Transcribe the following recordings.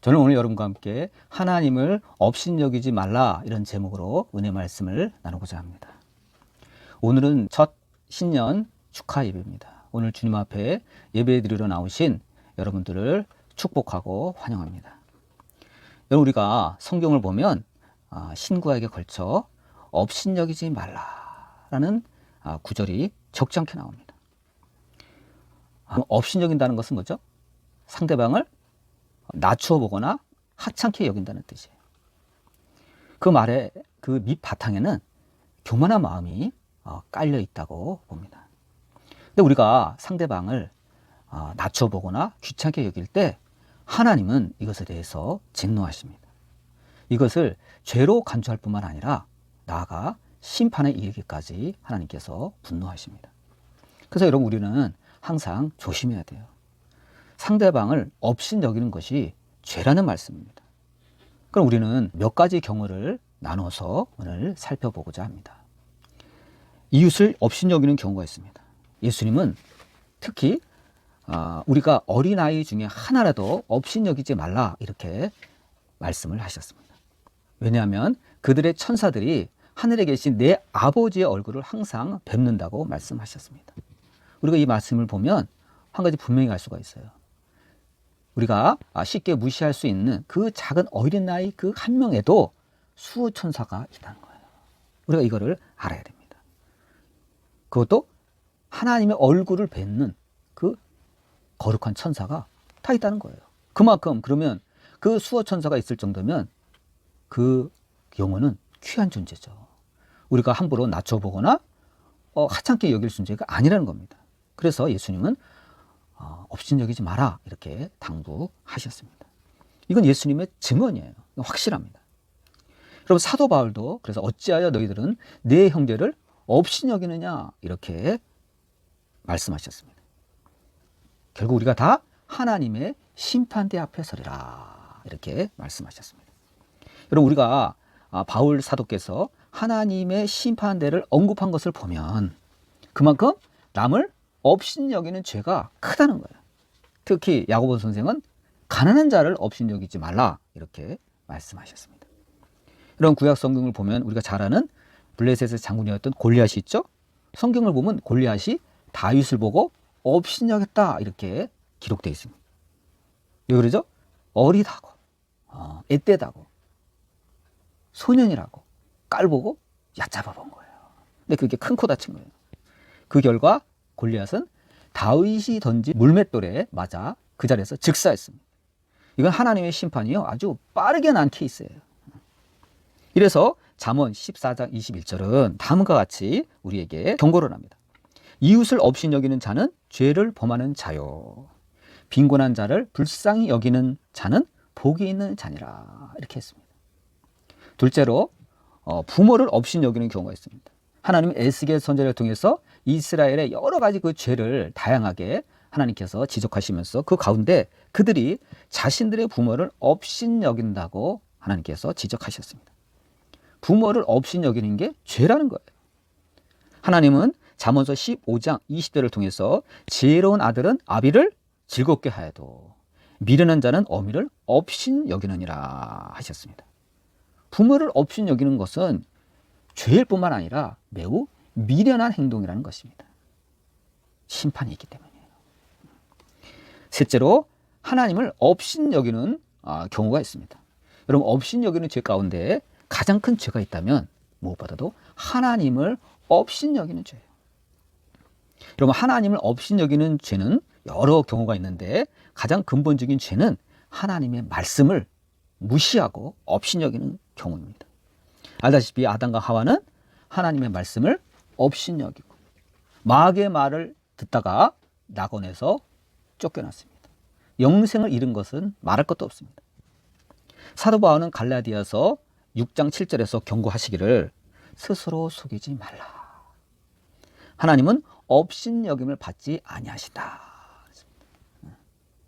저는 오늘 여러분과 함께 하나님을 업신여기지 말라 이런 제목으로 은혜 말씀을 나누고자 합니다. 오늘은 첫 신년 축하 예배입니다. 오늘 주님 앞에 예배 드리러 나오신 여러분들을 축복하고 환영합니다. 여러분, 우리가 성경을 보면 신구약에 걸쳐 업신여기지 말라라는 구절이 적지 않게 나옵니다. 업신여긴다는 것은 뭐죠? 상대방을 낮추어 보거나 하찮게 여긴다는 뜻이에요. 그 말의 그 밑바탕에는 교만한 마음이 깔려 있다고 봅니다. 근데 우리가 상대방을 낮추어 보거나 귀찮게 여길 때 하나님은 이것에 대해서 진노하십니다. 이것을 죄로 간주할 뿐만 아니라 나아가 심판에 이르기까지 하나님께서 분노하십니다. 그래서 여러분, 우리는 항상 조심해야 돼요. 상대방을 업신여기는 것이 죄라는 말씀입니다. 그럼 우리는 몇 가지 경우를 나눠서 오늘 살펴보고자 합니다. 이웃을 업신여기는 경우가 있습니다. 예수님은 특히 우리가 어린아이 중에 하나라도 업신여기지 말라 이렇게 말씀을 하셨습니다. 왜냐하면 그들의 천사들이 하늘에 계신 내 아버지의 얼굴을 항상 뵙는다고 말씀하셨습니다. 우리가 이 말씀을 보면 한 가지 분명히 알 수가 있어요. 우리가 쉽게 무시할 수 있는 그 작은 어린아이 그 한 명에도 수호천사가 있다는 거예요. 우리가 이거를 알아야 됩니다. 그것도 하나님의 얼굴을 뵙는 그 거룩한 천사가 다 있다는 거예요. 그만큼 그러면 그 수호천사가 있을 정도면 그 영혼은 귀한 존재죠. 우리가 함부로 낮춰보거나 하찮게 여길 존재가 아니라는 겁니다. 그래서 예수님은 업신여기지 마라 이렇게 당부하셨습니다. 이건 예수님의 증언이에요. 확실합니다. 여러분, 사도 바울도 그래서 어찌하여 너희들은 내 형제를 업신여기느냐 이렇게 말씀하셨습니다. 결국 우리가 다 하나님의 심판대 앞에 서리라 이렇게 말씀하셨습니다. 여러분, 우리가 바울 사도께서 하나님의 심판대를 언급한 것을 보면 그만큼 남을 업신여기는 죄가 크다는 거예요. 특히 야고보 선생은 가난한 자를 업신여기지 말라 이렇게 말씀하셨습니다. 이런 구약 성경을 보면 우리가 잘 아는 블레셋의 장군이었던 골리앗이 있죠. 성경을 보면 골리앗이 다윗을 보고 업신여겼다 이렇게 기록되어 있습니다. 왜 그러죠? 어리다고 앳되다고 소년이라고 깔보고 얕잡아 본 거예요. 근데 그게 큰 코 다친 거예요. 그 결과 골리앗은 다윗이 던진 물맷돌에 맞아 그 자리에서 즉사했습니다. 이건 하나님의 심판이요 아주 빠르게 난 케이스예요. 이래서 잠언 14장 21절은 다음과 같이 우리에게 경고를 합니다. 이웃을 업신여기는 자는 죄를 범하는 자요, 빈곤한 자를 불쌍히 여기는 자는 복이 있는 자니라 이렇게 했습니다. 둘째로 부모를 업신여기는 경우가 있습니다. 하나님은 에스겔 선지자를 통해서 이스라엘의 여러 가지 그 죄를 다양하게 하나님께서 지적하시면서 그 가운데 그들이 자신들의 부모를 업신여긴다고 하나님께서 지적하셨습니다. 부모를 업신여기는 게 죄라는 거예요. 하나님은 잠언서 15장 20절을 통해서 지혜로운 아들은 아비를 즐겁게 하여도 미련한 자는 어미를 업신여기느니라 하셨습니다. 부모를 업신여기는 것은 죄일 뿐만 아니라 매우 미련한 행동이라는 것입니다. 심판이 있기 때문이에요. 셋째로 하나님을 업신여기는 경우가 있습니다. 여러분, 업신여기는 죄 가운데 가장 큰 죄가 있다면 무엇보다도 하나님을 업신여기는 죄예요. 여러분, 하나님을 업신여기는 죄는 여러 경우가 있는데 가장 근본적인 죄는 하나님의 말씀을 무시하고 업신여기는 경우입니다. 알다시피 아담과 하와는 하나님의 말씀을 업신여기고 마귀의 말을 듣다가 낙원에서 쫓겨났습니다. 영생을 잃은 것은 말할 것도 없습니다. 사도 바울은 갈라디아서 6장 7절에서 경고하시기를 스스로 속이지 말라. 하나님은 업신여김을 받지 아니하신다.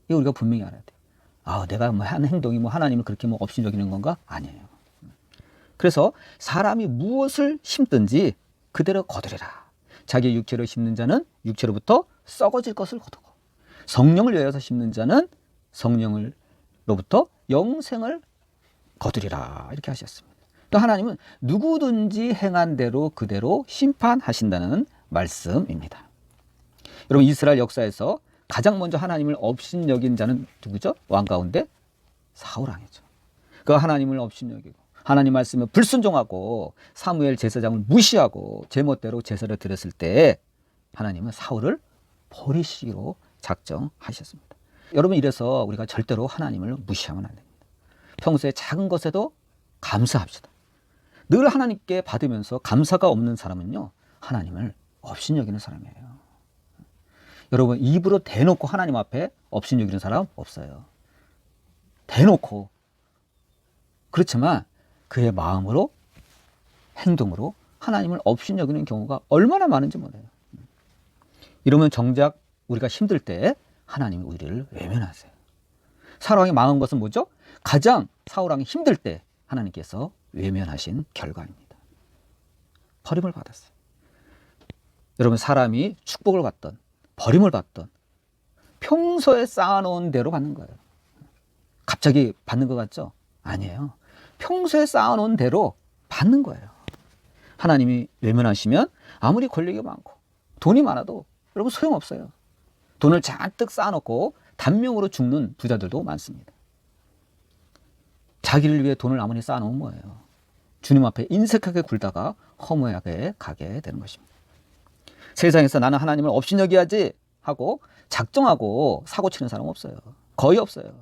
이거 우리가 분명히 알아야 돼요. 내가 한 행동이 하나님을 그렇게 업신여기는 건가? 아니에요. 그래서 사람이 무엇을 심든지 그대로 거두리라. 자기 육체로 심는 자는 육체로부터 썩어질 것을 거두고 성령을 위하여서 심는 자는 성령으로부터 영생을 거두리라 이렇게 하셨습니다. 또 하나님은 누구든지 행한 대로 그대로 심판하신다는 말씀입니다. 여러분, 이스라엘 역사에서 가장 먼저 하나님을 업신여긴 자는 누구죠? 왕 가운데 사울 왕이죠. 그 하나님을 업신여기고 하나님 말씀에 불순종하고 사무엘 제사장을 무시하고 제멋대로 제사를 드렸을 때 하나님은 사울을 버리시기로 작정하셨습니다. 여러분, 이래서 우리가 절대로 하나님을 무시하면 안 됩니다. 평소에 작은 것에도 감사합시다. 늘 하나님께 받으면서 감사가 없는 사람은요, 하나님을 업신여기는 사람이에요. 여러분, 입으로 대놓고 하나님 앞에 업신여기는 사람 없어요. 대놓고. 그렇지만 그의 마음으로, 행동으로 하나님을 업신여기는 경우가 얼마나 많은지 몰라요. 이러면 정작 우리가 힘들 때 하나님이 우리를 외면하세요. 사울왕이 망한 것은 뭐죠? 가장 사울왕이 힘들 때 하나님께서 외면하신 결과입니다. 버림을 받았어요. 여러분, 사람이 축복을 받던 버림을 받던 평소에 쌓아놓은 대로 받는 거예요. 갑자기 받는 것 같죠? 아니에요. 평소에 쌓아놓은 대로 받는 거예요. 하나님이 외면하시면 아무리 권력이 많고 돈이 많아도 여러분 소용없어요. 돈을 잔뜩 쌓아놓고 단명으로 죽는 부자들도 많습니다. 자기를 위해 돈을 아무리 쌓아놓은 거예요. 주님 앞에 인색하게 굴다가 허무하게 가게 되는 것입니다. 세상에서 나는 하나님을 업신여기야지 하고 작정하고 사고치는 사람 없어요. 거의 없어요.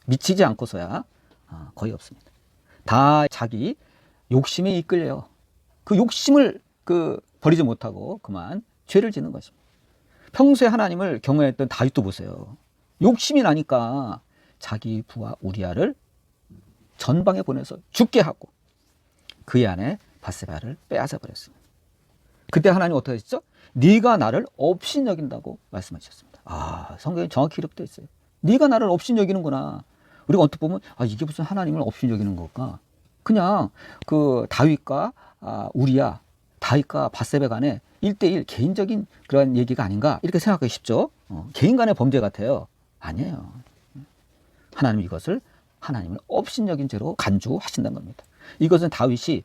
미치지 않고서야 거의 없습니다. 다 자기 욕심에 이끌려요. 그 욕심을 버리지 못하고 그만 죄를 짓는 것입니다. 평소에 하나님을 경외했던 다윗도 보세요. 욕심이 나니까 자기 부하 우리아를 전방에 보내서 죽게 하고 그의 아내 바세바를 빼앗아 버렸습니다. 그때 하나님 어떻게 하셨죠? 네가 나를 업신여긴다고 말씀하셨습니다. 성경에 정확히 기록되어 있어요. 네가 나를 업신여기는구나. 우리가 언뜻 보면 이게 무슨 하나님을 업신여기는 걸까? 그냥 그 다윗과 우리야, 다윗과 바세바 간의 1대1 개인적인 그런 얘기가 아닌가 이렇게 생각하기 쉽죠. 개인 간의 범죄 같아요. 아니에요. 하나님 이것을 하나님을 업신여긴 죄로 간주하신다는 겁니다. 이것은 다윗이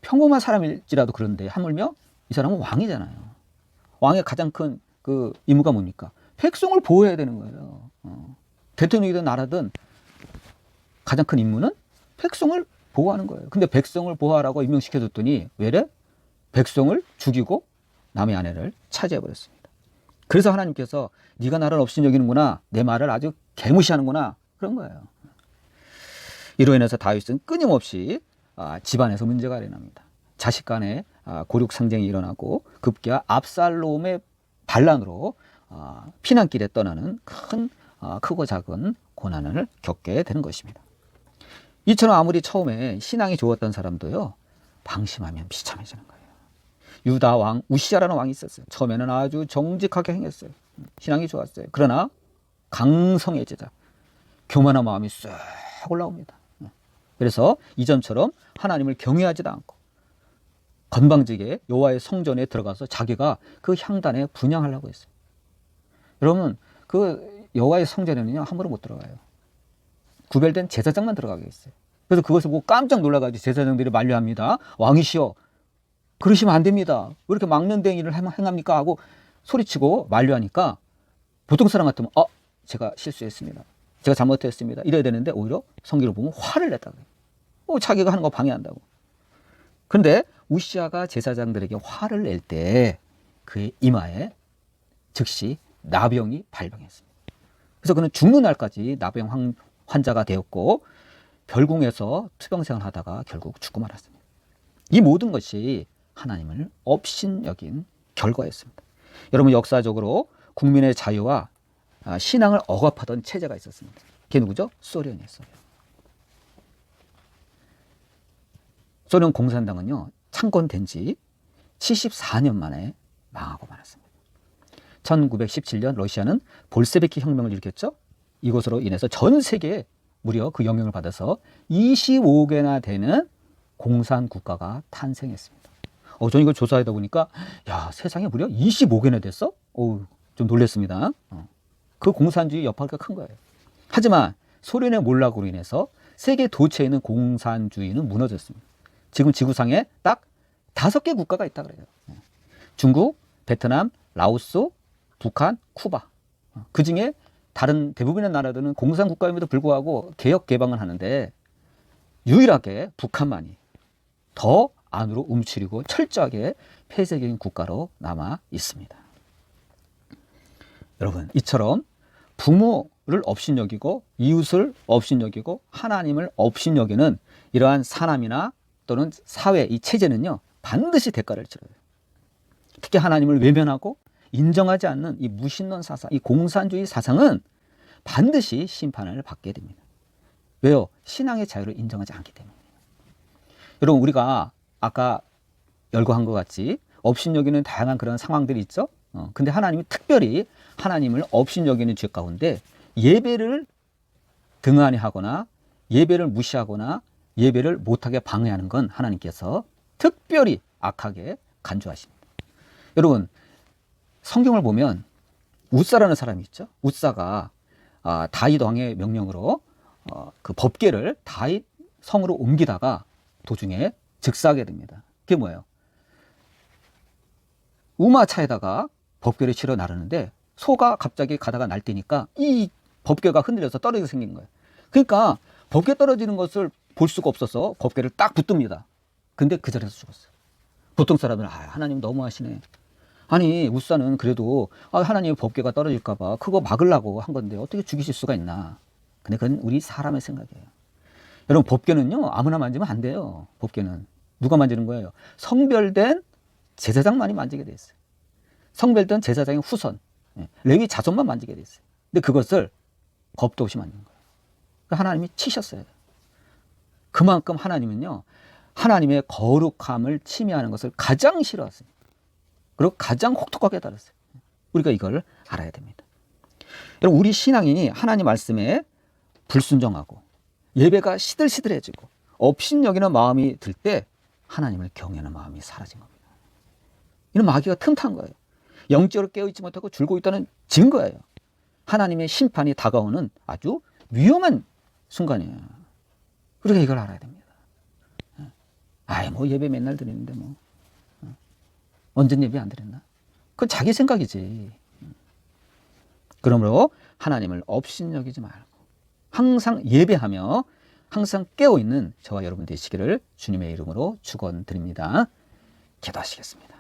평범한 사람일지라도 그런데 하물며 이 사람은 왕이잖아요. 왕의 가장 큰 그 임무가 뭡니까? 백성을 보호해야 되는 거예요. 대통령이든 나라든 가장 큰 임무는 백성을 보호하는 거예요. 근데 백성을 보호하라고 임명시켜줬더니 왜래? 백성을 죽이고 남의 아내를 차지해버렸습니다. 그래서 하나님께서 네가 나를 업신여기는구나, 내 말을 아주 개무시하는구나, 그런 거예요. 이로 인해서 다윗은 끊임없이 집안에서 문제가 일어납니다. 자식 간에 고륙 상쟁이 일어나고 급기야 압살롬의 반란으로 피난길에 떠나는 크고 작은 고난을 겪게 되는 것입니다. 이처럼 아무리 처음에 신앙이 좋았던 사람도요, 방심하면 비참해지는 거예요. 유다 왕 우시아라는 왕이 있었어요. 처음에는 아주 정직하게 행했어요. 신앙이 좋았어요. 그러나 강성해지자 교만한 마음이 쑥 올라옵니다. 그래서 이전처럼 하나님을 경외하지도 않고 건방지게 여호와의 성전에 들어가서 자기가 그 향단에 분향하려고 했어요. 여러분, 그 여호와의 성전에는요 함부로 못 들어가요. 구별된 제사장만 들어가게 했어요. 그래서 그것을 보고 깜짝 놀라가지고 제사장들이 만류합니다. 왕이시여, 그러시면 안 됩니다. 왜 이렇게 망년댕이를 행합니까? 하고 소리치고 만류하니까 보통 사람 같으면 제가 실수했습니다, 제가 잘못했습니다 이래야 되는데 오히려 성경을 보면 화를 냈다 그래요. 자기가 하는 거 방해한다고. 그런데 우시아가 제사장들에게 화를 낼 때 그의 이마에 즉시 나병이 발병했습니다. 그래서 그는 죽는 날까지 나병 환자가 되었고 별궁에서 투병생을 하다가 결국 죽고 말았습니다. 이 모든 것이 하나님을 업신여긴 결과였습니다. 여러분, 역사적으로 국민의 자유와 신앙을 억압하던 체제가 있었습니다. 그게 누구죠? 소련이었어요. 소련 공산당은요, 창건된 지 74년 만에 망하고 말았습니다. 1917년 러시아는 볼세비키 혁명을 일으켰죠. 이것으로 인해서 전 세계에 무려 그 영향을 받아서 25개나 되는 공산 국가가 탄생했습니다. 저는 이걸 조사하다 보니까 세상에 무려 25개나 됐어? 좀 놀랐습니다. 그 공산주의 여파가 큰 거예요. 하지만 소련의 몰락으로 인해서 세계 도처에 있는 공산주의는 무너졌습니다. 지금 지구상에 딱 5개 국가가 있다 그래요. 중국, 베트남, 라오스, 북한, 쿠바. 그 중에 다른 대부분의 나라들은 공산국가임에도 불구하고 개혁 개방을 하는데 유일하게 북한만이 더 안으로 움츠리고 철저하게 폐쇄적인 국가로 남아 있습니다. 여러분, 이처럼 부모를 업신여기고 이웃을 업신여기고 하나님을 업신여기는 이러한 사람이나 또는 사회, 이 체제는요 반드시 대가를 치러요. 특히 하나님을 외면하고 인정하지 않는 이 무신론 사상, 이 공산주의 사상은 반드시 심판을 받게 됩니다. 왜요? 신앙의 자유를 인정하지 않기 때문이에요. 여러분, 우리가 아까 열거한 것 같이 업신여기는 다양한 그런 상황들이 있죠. 근데 하나님이 특별히 하나님을 업신여기는 죄 가운데 예배를 등한히 하거나 예배를 무시하거나 예배를 못하게 방해하는 건 하나님께서 특별히 악하게 간주하십니다. 여러분, 성경을 보면 웃사라는 사람이 있죠. 웃사가 다윗 왕의 명령으로 그 법궤를 다윗 성으로 옮기다가 도중에 즉사하게 됩니다. 그게 뭐예요? 우마차에다가 법궤를 실어 나르는데 소가 갑자기 가다가 날뛰니까 이 법궤가 흔들려서 떨어지게 생긴 거예요. 그러니까 법궤 떨어지는 것을 볼 수가 없어서 법궤를 딱 붙듭니다. 근데 그 자리에서 죽었어요. 보통 사람들은 하나님 너무하시네. 아니, 웃사는 그래도 하나님의 법궤가 떨어질까 봐 그거 막으려고 한 건데 어떻게 죽이실 수가 있나. 근데 그건 우리 사람의 생각이에요. 여러분, 법궤는요 아무나 만지면 안 돼요. 법궤는 누가 만지는 거예요? 성별된 제사장만이 만지게 돼 있어요. 성별된 제사장의 후손, 레위 자손만 만지게 돼 있어요. 근데 그것을 겁도 없이 만든 거예요. 그러니까 하나님이 치셨어요. 그만큼 하나님은요 하나님의 거룩함을 침해하는 것을 가장 싫어하세요. 그리고 가장 혹독하게 다뤘어요. 우리가 이걸 알아야 됩니다. 여러분, 우리 신앙인이 하나님 말씀에 불순종하고 예배가 시들시들해지고 업신여기는 마음이 들 때 하나님을 경외하는 마음이 사라진 겁니다. 이는 마귀가 틈탄 거예요. 영적으로 깨어있지 못하고 줄고 있다는 증거예요. 하나님의 심판이 다가오는 아주 위험한 순간이에요. 우리가 이걸 알아야 됩니다. 뭐 예배 맨날 드리는데 뭐 언제 예배 안 드렸나? 그건 자기 생각이지. 그러므로 하나님을 업신여기지 말고 항상 예배하며 항상 깨어있는 저와 여러분 되시기를 주님의 이름으로 축원드립니다. 기도하시겠습니다.